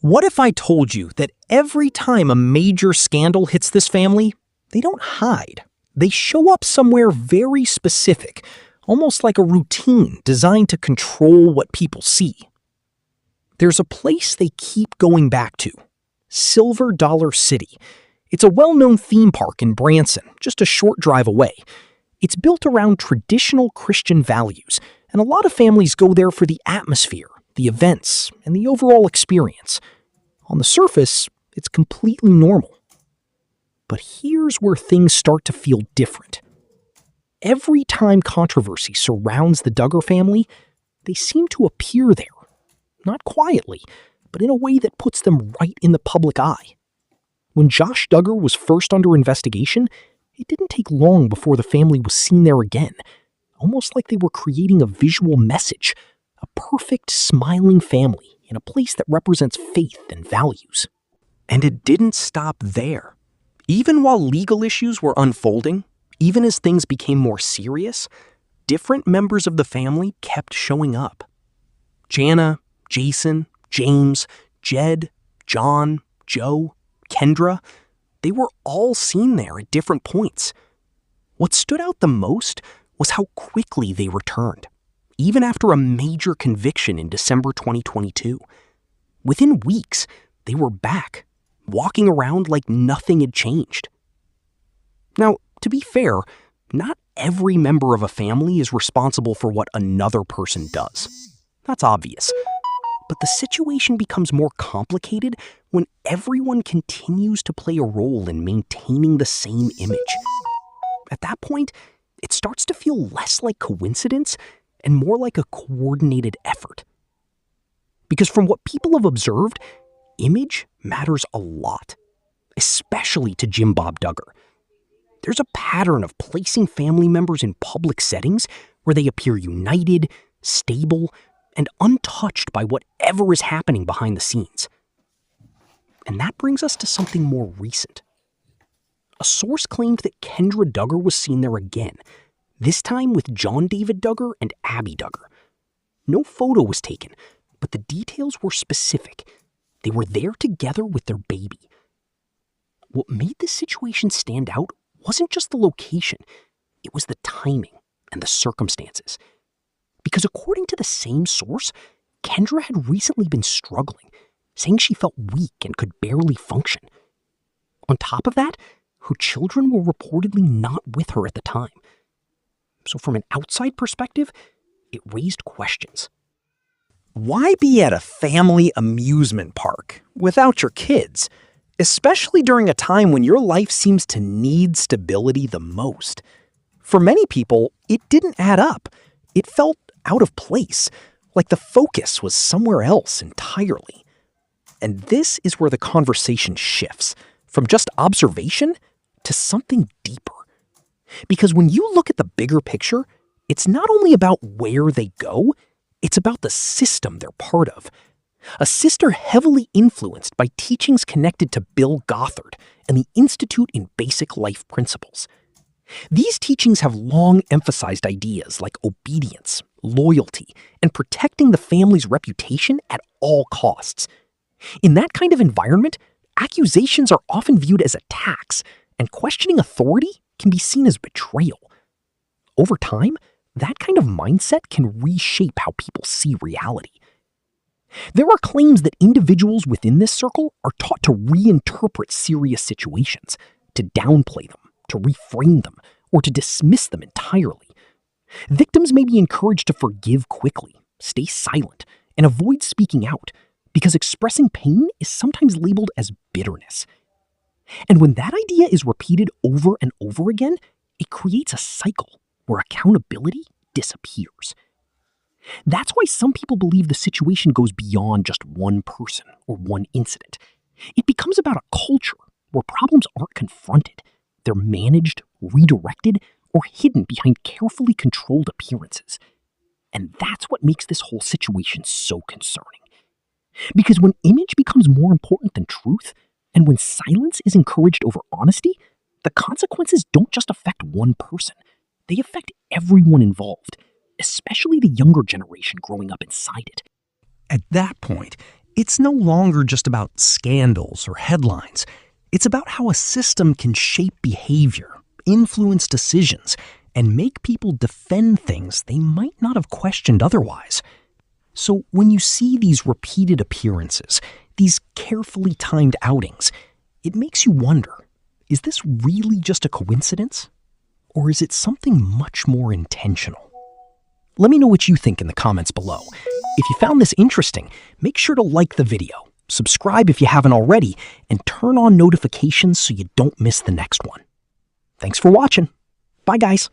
What if I told you that every time a major scandal hits this family, they don't hide. They show up somewhere very specific, almost like a routine designed to control what people see. There's a place they keep going back to, Silver Dollar City. It's a well-known theme park in Branson, just a short drive away. It's built around traditional Christian values, and a lot of families go there for the atmosphere, the events, and the overall experience. On the surface, it's completely normal. But here's where things start to feel different. Every time controversy surrounds the Duggar family, they seem to appear there. Not quietly, but in a way that puts them right in the public eye. When Josh Duggar was first under investigation, it didn't take long before the family was seen there again, almost like they were creating a visual message, a perfect, smiling family in a place that represents faith and values. And it didn't stop there. Even while legal issues were unfolding, even as things became more serious, different members of the family kept showing up. Jana, Jason, James, Jed, John, Joe, Kendra, they were all seen there at different points. What stood out the most was how quickly they returned, even after a major conviction in December 2022. Within weeks, they were back, walking around like nothing had changed. Now, to be fair, not every member of a family is responsible for what another person does. That's obvious. But the situation becomes more complicated when everyone continues to play a role in maintaining the same image. At that point, it starts to feel less like coincidence and more like a coordinated effort. Because from what people have observed, image matters a lot, especially to Jim Bob Duggar. There's a pattern of placing family members in public settings where they appear united, stable, and untouched by whatever is happening behind the scenes. And that brings us to something more recent. A source claimed that Kendra Duggar was seen there again, this time with John David Duggar and Abby Duggar. No photo was taken, but the details were specific. They were there together with their baby. What made this situation stand out wasn't just the location, it was the timing and the circumstances. Because according to the same source, Kendra had recently been struggling, saying she felt weak and could barely function. On top of that, her children were reportedly not with her at the time. So from an outside perspective, it raised questions. Why be at a family amusement park without your kids, especially during a time when your life seems to need stability the most? For many people, it didn't add up. It felt out of place, like the focus was somewhere else entirely. And this is where the conversation shifts, from just observation to something deeper. Because when you look at the bigger picture, it's not only about where they go, it's about the system they're part of. A sister heavily influenced by teachings connected to Bill Gothard and the Institute in Basic Life Principles. These teachings have long emphasized ideas like obedience, loyalty, and protecting the family's reputation at all costs. In that kind of environment, accusations are often viewed as attacks, and questioning authority can be seen as betrayal. Over time, that kind of mindset can reshape how people see reality. There are claims that individuals within this circle are taught to reinterpret serious situations, to downplay them, to reframe them, or to dismiss them entirely. Victims may be encouraged to forgive quickly, stay silent, and avoid speaking out, because expressing pain is sometimes labeled as bitterness. And when that idea is repeated over and over again, it creates a cycle where accountability disappears. That's why some people believe the situation goes beyond just one person or one incident. It becomes about a culture where problems aren't confronted. They're managed, redirected, or hidden behind carefully controlled appearances. And that's what makes this whole situation so concerning. Because when image becomes more important than truth, and when silence is encouraged over honesty, the consequences don't just affect one person. They affect everyone involved, especially the younger generation growing up inside it. At that point, It's no longer just about scandals or headlines. It's about how a system can shape behavior, influence decisions, and make people defend things they might not have questioned otherwise. So when you see these repeated appearances, these carefully timed outings, it makes you wonder, is this really just a coincidence? Or is it something much more intentional? Let me know what you think in the comments below. If you found this interesting, make sure to like the video, subscribe if you haven't already, and turn on notifications so you don't miss the next one. Thanks for watching. Bye, guys.